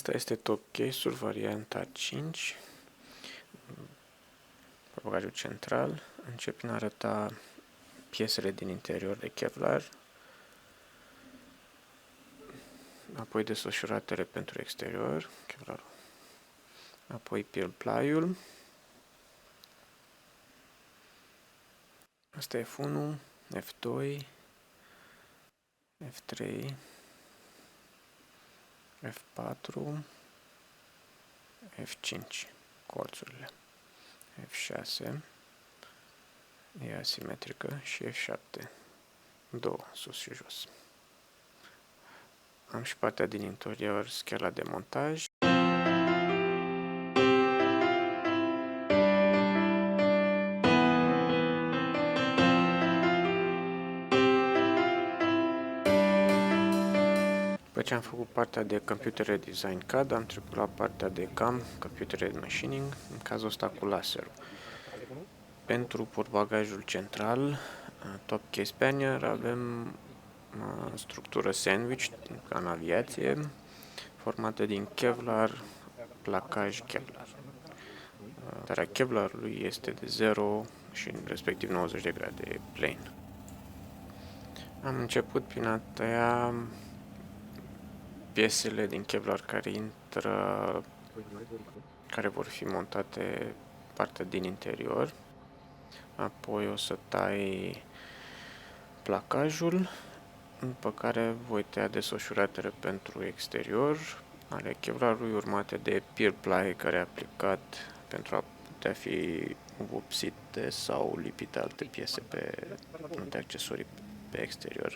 Asta este top case-ul, varianta 5, portbagajul central. Încep prin a arăta piesele din interior de Kevlar, apoi desfășuratele pentru exterior, Kevlarul, apoi ply-ul. Asta e F1, F2, F3, F4, F5, colțurile, F6, e asimetrică, și F7, două, sus și jos. Am și partea din interior, schela de montaj. După ce am făcut partea de Computer Design CAD, am trecut la partea de CAM, Computer Machining, în cazul ăsta cu laserul. Pentru portbagajul central, top case pannier, avem structură sandwich, ca în aviație, formată din Kevlar, placaj Kevlar. Tarea Kevlarului este de 0 și respectiv 90 de grade plane. Am început prin a tăia piesele din Kevlar care vor fi montate partea din interior. Apoi o să tai placajul, după care voi tăia desfășuratele pentru exterior ale Kevlarului, urmate de ply care e aplicat pentru a putea fi vopsite sau lipite alte piese pe alte accesorii pe exterior.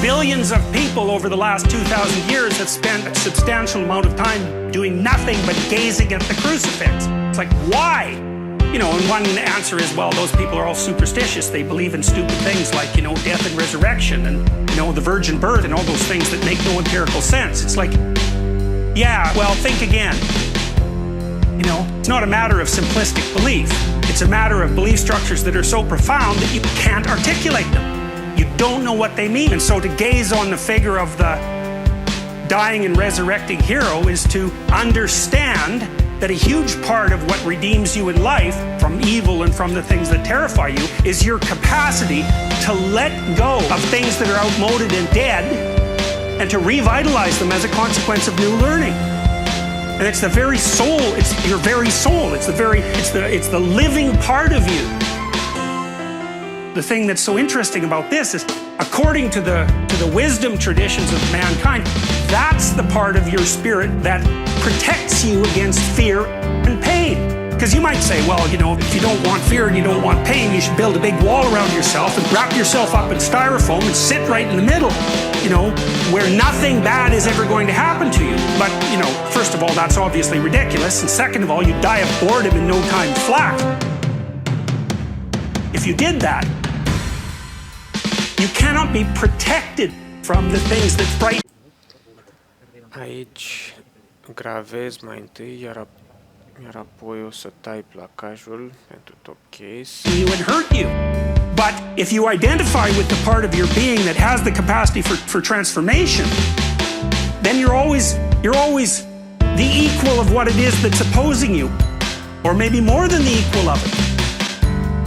Billions of people over the last 2,000 years have spent a substantial amount of time doing nothing but gazing at the crucifix. It's like, why? You know, and one answer is, well, those people are all superstitious. They believe in stupid things like, you know, death and resurrection and, you know, the virgin birth and all those things that make no empirical sense. It's like, yeah, well, think again. You know, it's not a matter of simplistic belief. It's a matter of belief structures that are so profound that you can't articulate them. You don't know what they mean. And so to gaze on the figure of the dying and resurrecting hero is to understand that a huge part of what redeems you in life from evil and from the things that terrify you is your capacity to let go of things that are outmoded and dead and to revitalize them as a consequence of new learning. And it's the very soul, it's your very soul, it's the living part of you. The thing that's so interesting about this is, according to the wisdom traditions of mankind, that's the part of your spirit that protects you against fear and pain. Because you might say, well, you know, if you don't want fear and you don't want pain, you should build a big wall around yourself and wrap yourself up in styrofoam and sit right in the middle, you know, where nothing bad is ever going to happen to you. But, you know, first of all, that's obviously ridiculous. And second of all, you die of boredom in no time flat. If you did that, you cannot be protected from the things that frighten. Aici gravez mai întâi, iar apoi o să tai placajul pentru top case. You and hurt you. But if you identify with the part of your being that has the capacity for transformation, then you're always the equal of what it is that's opposing you, or maybe more than the equal of it.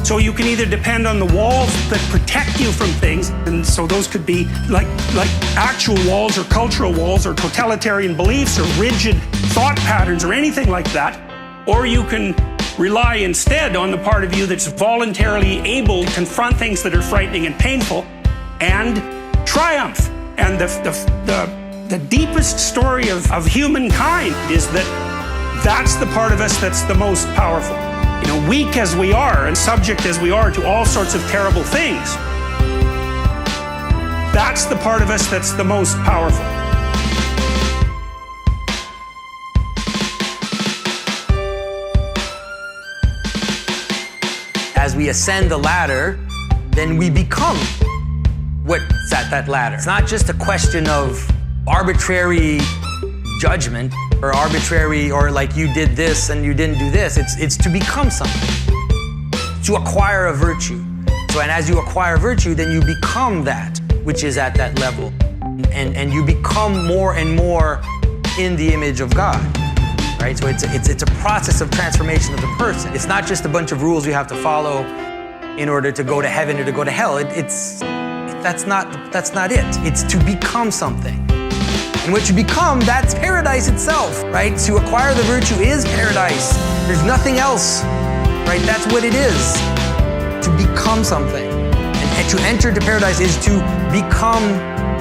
So you can either depend on the walls that protect you from things, and so those could be like actual walls or cultural walls or totalitarian beliefs or rigid thought patterns or anything like that, or you can rely instead on the part of you that's voluntarily able to confront things that are frightening and painful and triumph. And the deepest story of humankind is that that's the part of us that's the most powerful. You know, weak as we are and subject as we are to all sorts of terrible things, that's the part of us that's the most powerful. As we ascend the ladder, then we become what's at that ladder. It's not just a question of arbitrary judgment or arbitrary, or like you did this and you didn't do this. It's to become something, to acquire a virtue. So, and as you acquire virtue, then you become that which is at that level. And you become more and more in the image of God, right? So it's a process of transformation of the person. It's not just a bunch of rules you have to follow in order to go to heaven or to go to hell. That's not it. It's to become something. And what you become, that's paradise itself, right? To acquire the virtue is paradise. There's nothing else, right? That's what it is, to become something. And to enter into paradise is to become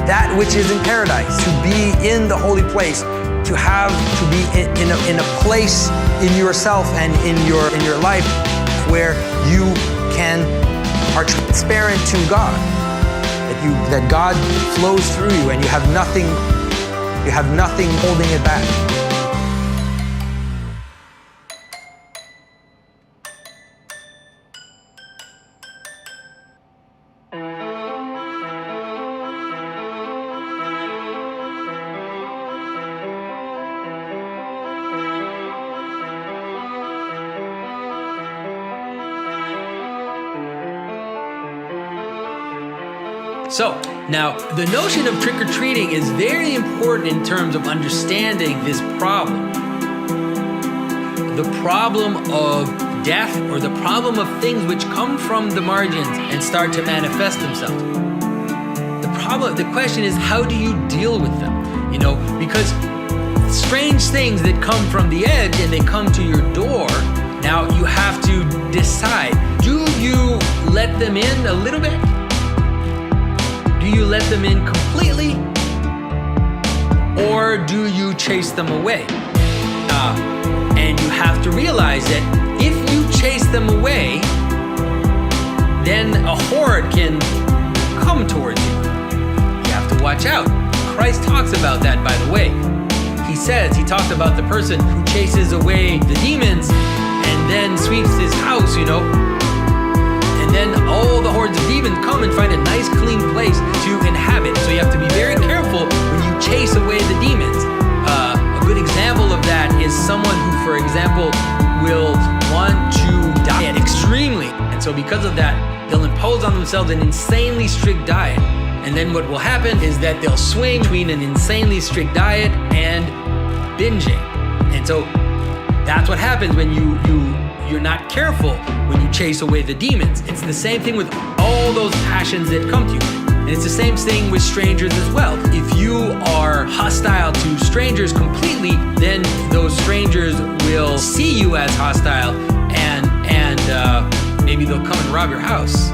that which is in paradise, to be in the holy place, to be in a place in yourself and in your life where you are transparent to God, that God flows through you and you have nothing holding it back. So, now, the notion of trick-or-treating is very important in terms of understanding this problem. The problem of death, or the problem of things which come from the margins and start to manifest themselves. The question is, how do you deal with them? You know, because strange things that come from the edge and they come to your door, now you have to decide, do you let them in a little bit? Do you let them in completely, or do you chase them away? And you have to realize that if you chase them away, then a horde can come towards you. You have to watch out. Christ talks about that, by the way. He talked about the person who chases away the demons and then sweeps his house, you know. And then all the hordes of demons come and find a nice clean place to inhabit. So you have to be very careful when you chase away the demons. A good example of that is someone who, for example, will want to diet extremely. And so because of that, they'll impose on themselves an insanely strict diet. And then what will happen is that they'll swing between an insanely strict diet and binging. And so that's what happens when you're not careful when you chase away the demons. It's the same thing with all those passions that come to you. And it's the same thing with strangers as well. If you are hostile to strangers completely, then those strangers will see you as hostile and maybe they'll come and rob your house.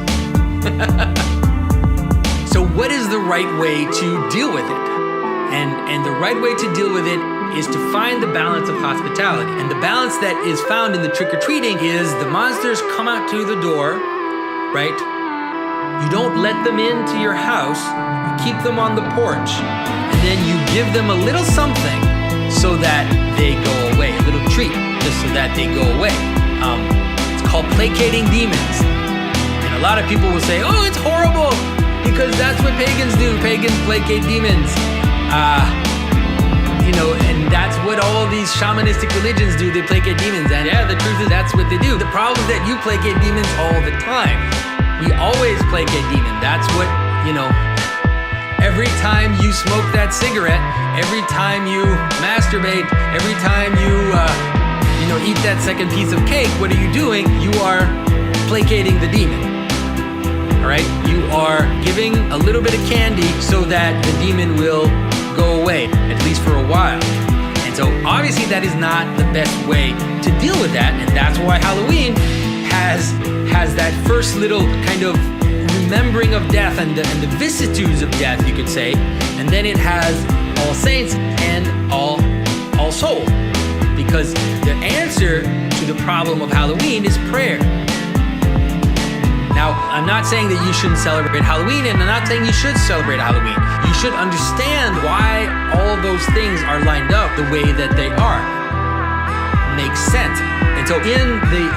So what is the right way to deal with it? And the right way to deal with it is to find the balance of hospitality. And the balance that is found in the trick-or-treating is the monsters come out to the door, right? You don't let them into your house, you keep them on the porch, and then you give them a little something so that they go away, a little treat, just so that they go away. It's called placating demons. And a lot of people will say, oh, it's horrible, because that's what pagans do. Pagans placate demons. You know, and that's what all these shamanistic religions do. They placate demons. And yeah, the truth is that's what they do. The problem is that you placate demons all the time. We always placate demons. That's what, you know, every time you smoke that cigarette, every time you masturbate, every time you eat that second piece of cake, what are you doing? You are placating the demon. All right? You are giving a little bit of candy so that the demon will go away, at least for a while. And so obviously that is not the best way to deal with that, and that's why Halloween has that first little kind of remembering of death and the vicissitudes of death, you could say, and then it has All Saints and All Souls, because the answer to the problem of Halloween is prayer. Now, I'm not saying that you shouldn't celebrate Halloween, and I'm not saying you should celebrate Halloween. You should understand why all those things are lined up the way that they are. Makes sense. And so in the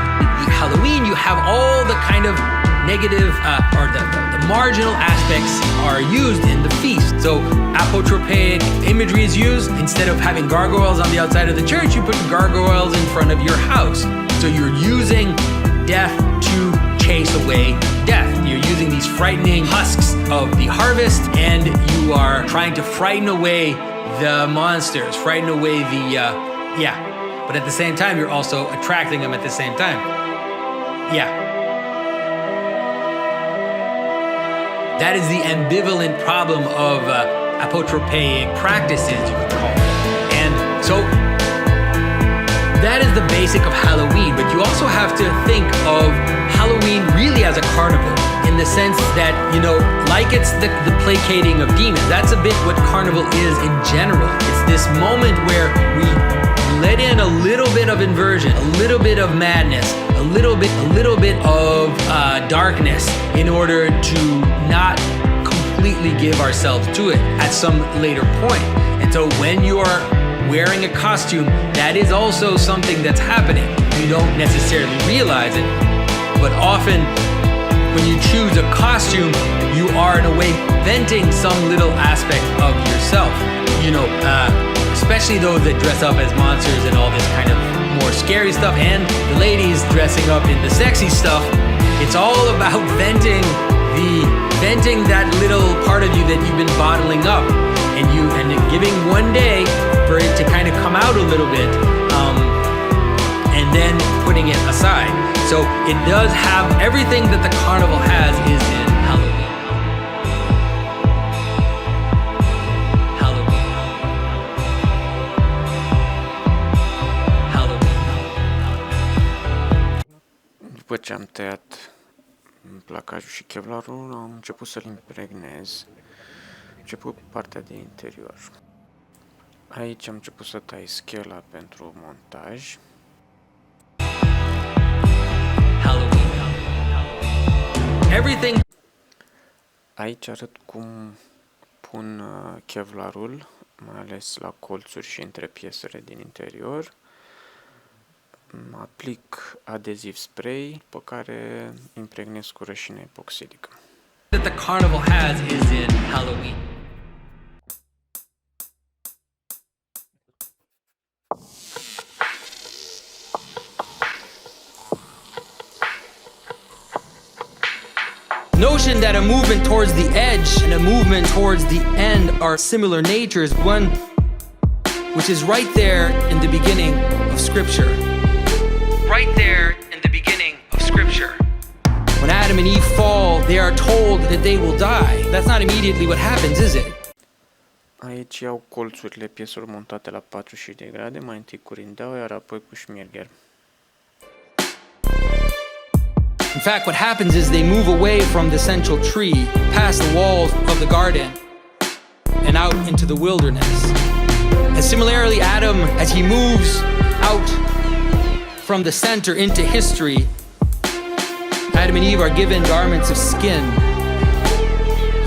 Halloween, you have all the kind of negative or the marginal aspects are used in the feast. So apotropaic imagery is used. Instead of having gargoyles on the outside of the church, you put gargoyles in front of your house. So you're using death to chase away death. You're using these frightening husks of the harvest, and you are trying to frighten away the monsters, frighten away the, But at the same time, you're also attracting them at the same time. That is the ambivalent problem of apotropaic practices, you could call it. And so that is the basic of Halloween, but you also have to think of Halloween really as a carnival, in the sense that, you know, like it's the placating of demons. That's a bit what carnival is in general. It's this moment where we let in a little bit of inversion, a little bit of madness, a little bit of darkness, in order to not completely give ourselves to it at some later point. And so when you are wearing a costume, that is also something that's happening. You don't necessarily realize it, but often when you choose a costume, you are in a way venting some little aspect of yourself. You know, especially those that dress up as monsters and all this kind of more scary stuff, and the ladies dressing up in the sexy stuff. It's all about venting that little part of you that you've been bottling up, and giving one day for it to kind of come out a little bit, and then putting it aside. So it does have everything that the carnival has is in Halloween. După ce am tăiat placajul și kevlarul, am început să-l impregnez. Am început partea de interior. Aici am început să tai schela pentru montaj. Everything. Aici arăt cum pun kevlarul, mai ales la colțuri și între piesele din interior. Aplic adeziv spray, pe care impregnez cu rășină epoxidică. That the carnival has is in Halloween. Notion that a movement towards the edge and a movement towards the end are similar natures, one which is right there in the beginning of Scripture. Right there in the beginning of Scripture. When Adam and Eve fall, they are told that they will die. That's not immediately what happens, is it? Aici iau colțurile pieselor montate la 40 de grade, mai întâi cu rindeaua, iar apoi cu șmirgher. In fact, what happens is they move away from the central tree, past the walls of the garden, and out into the wilderness. And similarly, Adam, as he moves out from the center into history, Adam and Eve are given garments of skin,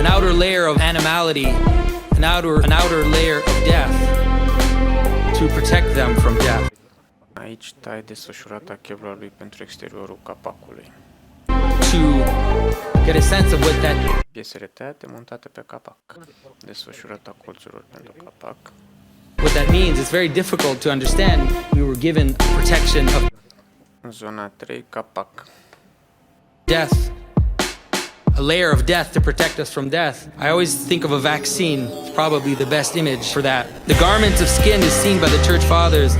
an outer layer of animality, an outer layer of death, to protect them from death. Aici tai desfășurata kevlarului pentru exteriorul capacului. To get a sense of what that... Piesele tăiate montate pe capac. Desfășurata colțurilor pentru capac. What that means, it's very difficult to understand. We were given protection of Zona 3, capac. death, a layer of death to protect us from death. I always think of a vaccine. It's probably the best image for that. The garments of skin is seen by the church fathers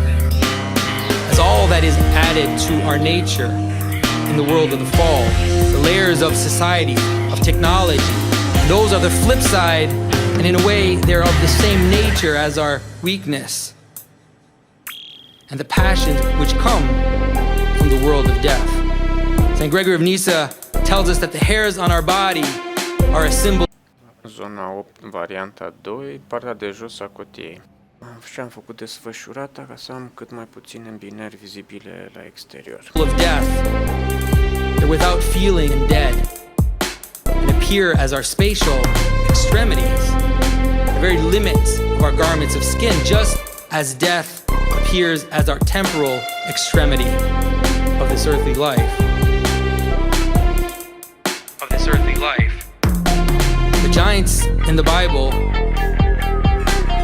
as all that is added to our nature in the world of the fall. The layers of society, of technology, those are the flip side, and in a way they're of the same nature as our weakness and the passions which come from the world of death. St. Gregory of Nyssa tells us that the hairs on our body are a symbol. Zona 8, varianta 2, partea de jos a cotiei. Și am făcut desfășurata ca să am cât mai puține îmbinări vizibile la exterior. Of death, they're without feeling and dead, and appear as our spatial extremities, the very limits of our garments of skin, just as death appears as our temporal extremity of this earthly life. giants in the Bible,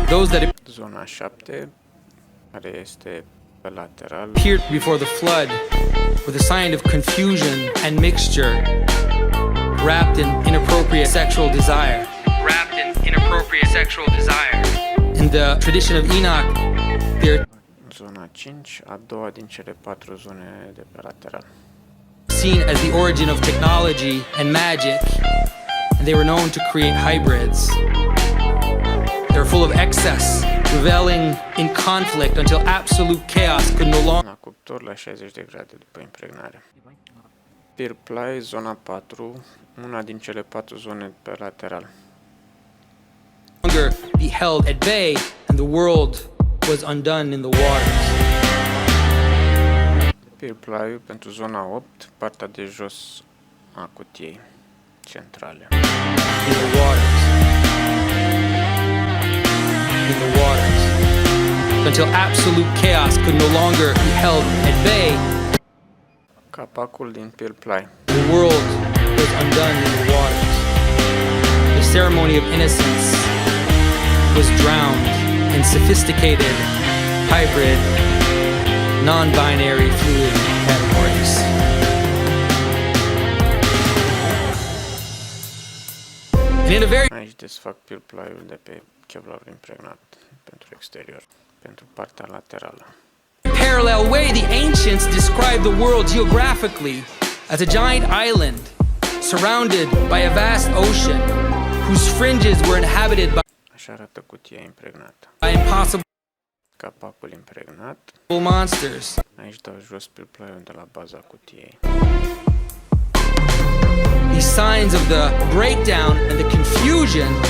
those that Zona 7, care este pe lateral, appeared before the flood with a sign of confusion and mixture, wrapped in inappropriate sexual desire. In the tradition of Enoch, they're zona 5, a doua din cele 4 zone de pe lateral. seen as the origin of technology and magic, and they were known to create hybrids. They were full of excess, reveling in conflict until absolute chaos could no longer La cuptor la 60 de grade după impregnare. Pier ply, zona 4, una din cele 4 zone pe lateral. be held at bay, and the world was undone in the waters. Pier ply pentru zona 8, partea de jos a cutiei centrale. In the waters. In the waters. Until absolute chaos could no longer be held at bay, Capacul din pier ply. the world was undone in the waters. The ceremony of innocence was drowned in sophisticated, hybrid, non-binary fluid categories. And in a very Aici desfac pier ply-ul de pe Kevlar impregnat pentru exterior, pentru partea laterală. parallel way, the ancients described the world geographically as a giant island surrounded by a vast ocean whose fringes were inhabited Așa arată cutia impregnată. by impossible Capacul impregnat. monsters. Aici dau jos pier ply-ul de la baza cutiei. These signs of the breakdown and the confusion, and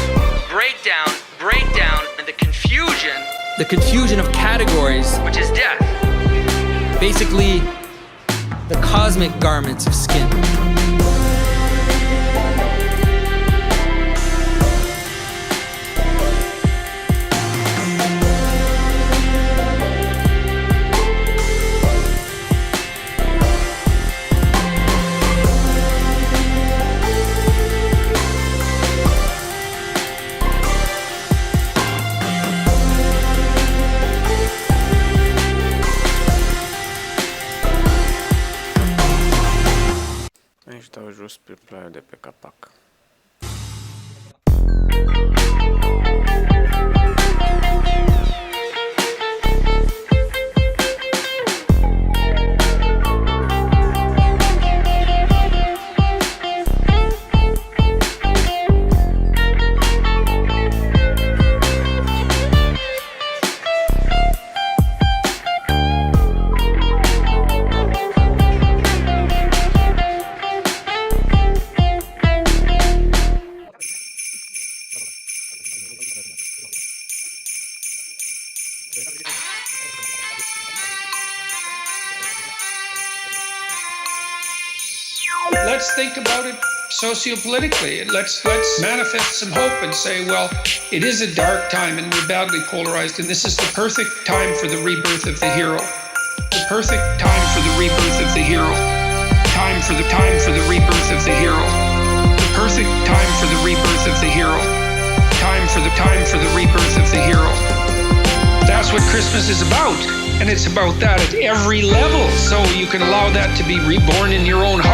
the confusion of categories, which is death. Basically, the cosmic garments of skin. Aici dau jos pier ply-ul de pe capac. Let's think about it sociopolitically. Let's manifest some hope and say, well, it is a dark time and we're badly polarized, and this is the perfect time for the rebirth of the hero. The perfect time for the rebirth of the hero. Time for the rebirth of the hero. The perfect time for the rebirth of the hero. Time for the rebirth of the hero. That's what Christmas is about. And it's about that at every level. So you can allow that to be reborn in your own heart.